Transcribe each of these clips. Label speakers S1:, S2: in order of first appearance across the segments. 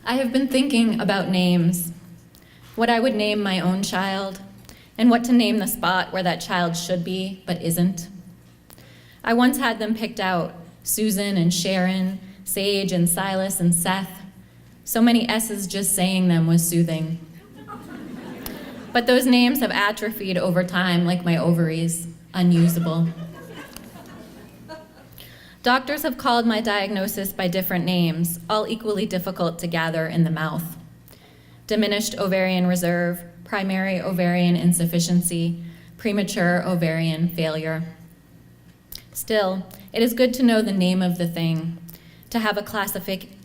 S1: I have been thinking about names, what I would name my own child, and what to name the spot where that child should be but isn't. I once had them picked out, Susan and Sharon, Sage and Silas and Seth. So many S's just saying them was soothing. But those names have atrophied over time like my ovaries, unusable. Doctors have called my diagnosis by different names, all equally difficult to gather in the mouth. Diminished ovarian reserve, primary ovarian insufficiency, premature ovarian failure. Still, it is good to know the name of the thing, to have a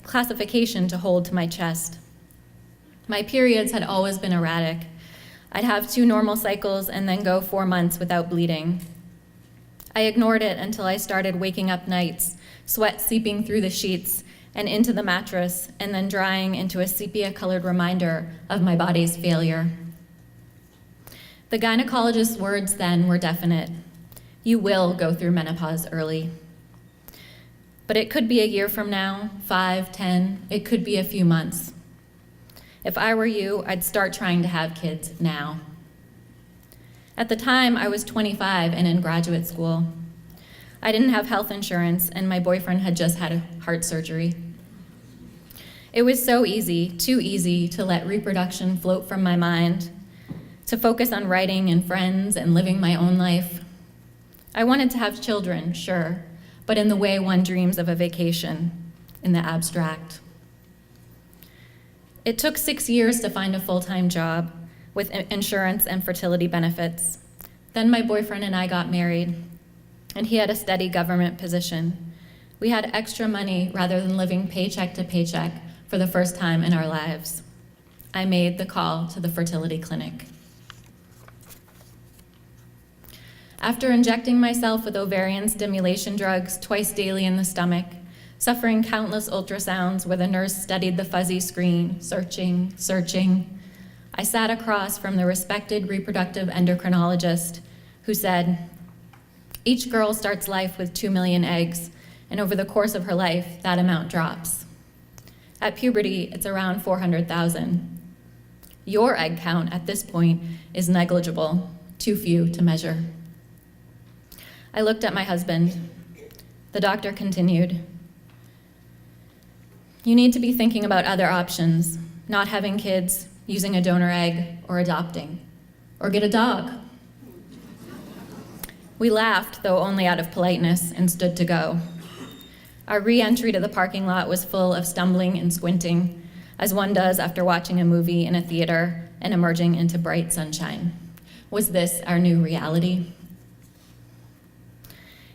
S1: classification to hold to my chest. My periods had always been erratic. I'd have 2 normal cycles and then go 4 months without bleeding. I ignored it until I started waking up nights, sweat seeping through the sheets and into the mattress, and then drying into a sepia-colored reminder of my body's failure. The gynecologist's words then were definite. You will go through menopause early. But it could be a year from now, 5, 10, it could be a few months. If I were you, I'd start trying to have kids now. At the time, I was 25 and in graduate school. I didn't have health insurance, and my boyfriend had just had heart surgery. It was so easy, too easy, to let reproduction float from my mind, to focus on writing and friends and living my own life. I wanted to have children, sure, but in the way one dreams of a vacation, in the abstract. It took 6 years to find a full-time job with insurance and fertility benefits. Then my boyfriend and I got married, and he had a steady government position. We had extra money rather than living paycheck to paycheck for the first time in our lives. I made the call to the fertility clinic. After injecting myself with ovarian stimulation drugs twice daily in the stomach, suffering countless ultrasounds where the nurse studied the fuzzy screen, searching, I sat across from the respected reproductive endocrinologist who said, each girl starts life with 2 million eggs, and over the course of her life, that amount drops. At puberty, it's around 400,000. Your egg count at this point is negligible, too few to measure. I looked at my husband. The doctor continued, you need to be thinking about other options, not having kids, using a donor egg, or adopting, or get a dog. We laughed, though only out of politeness, and stood to go. Our re-entry to the parking lot was full of stumbling and squinting, as one does after watching a movie in a theater and emerging into bright sunshine. Was this our new reality?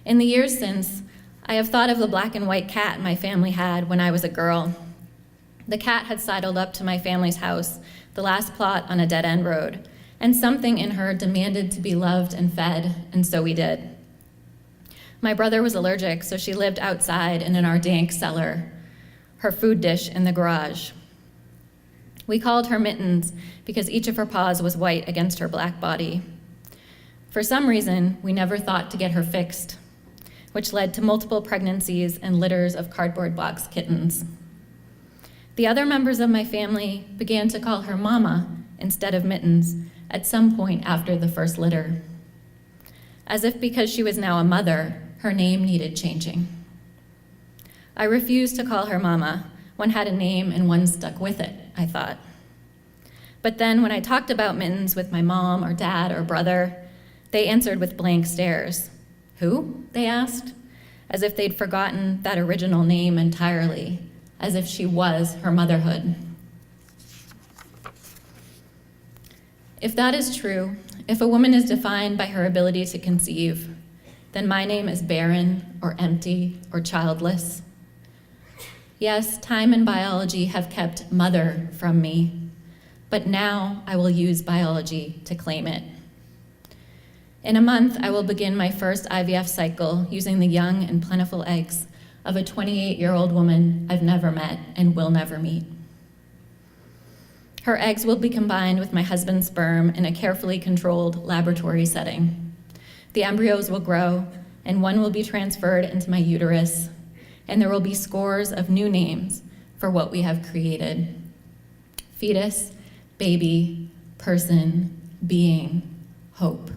S1: In the years since, I have thought of the black and white cat my family had when I was a girl. The cat had sidled up to my family's house, the last plot on a dead-end road, and something in her demanded to be loved and fed, and so we did. My brother was allergic, so she lived outside and in our dank cellar, her food dish in the garage. We called her Mittens because each of her paws was white against her black body. For some reason, we never thought to get her fixed, which led to multiple pregnancies and litters of cardboard box kittens. The other members of my family began to call her Mama instead of Mittens at some point after the first litter, as if because she was now a mother, her name needed changing. I refused to call her Mama. One had a name and one stuck with it, I thought. But then when I talked about Mittens with my mom or dad or brother, they answered with blank stares. Who? They asked, as if they'd forgotten that original name entirely, as if she was her motherhood. If that is true, if a woman is defined by her ability to conceive, then my name is barren or empty or childless. Yes, time and biology have kept mother from me, but now I will use biology to claim it. In a month, I will begin my first IVF cycle using the young and plentiful eggs of a 28-year-old woman I've never met and will never meet. Her eggs will be combined with my husband's sperm in a carefully controlled laboratory setting. The embryos will grow, and one will be transferred into my uterus, and there will be scores of new names for what we have created. Fetus, baby, person, being, hope.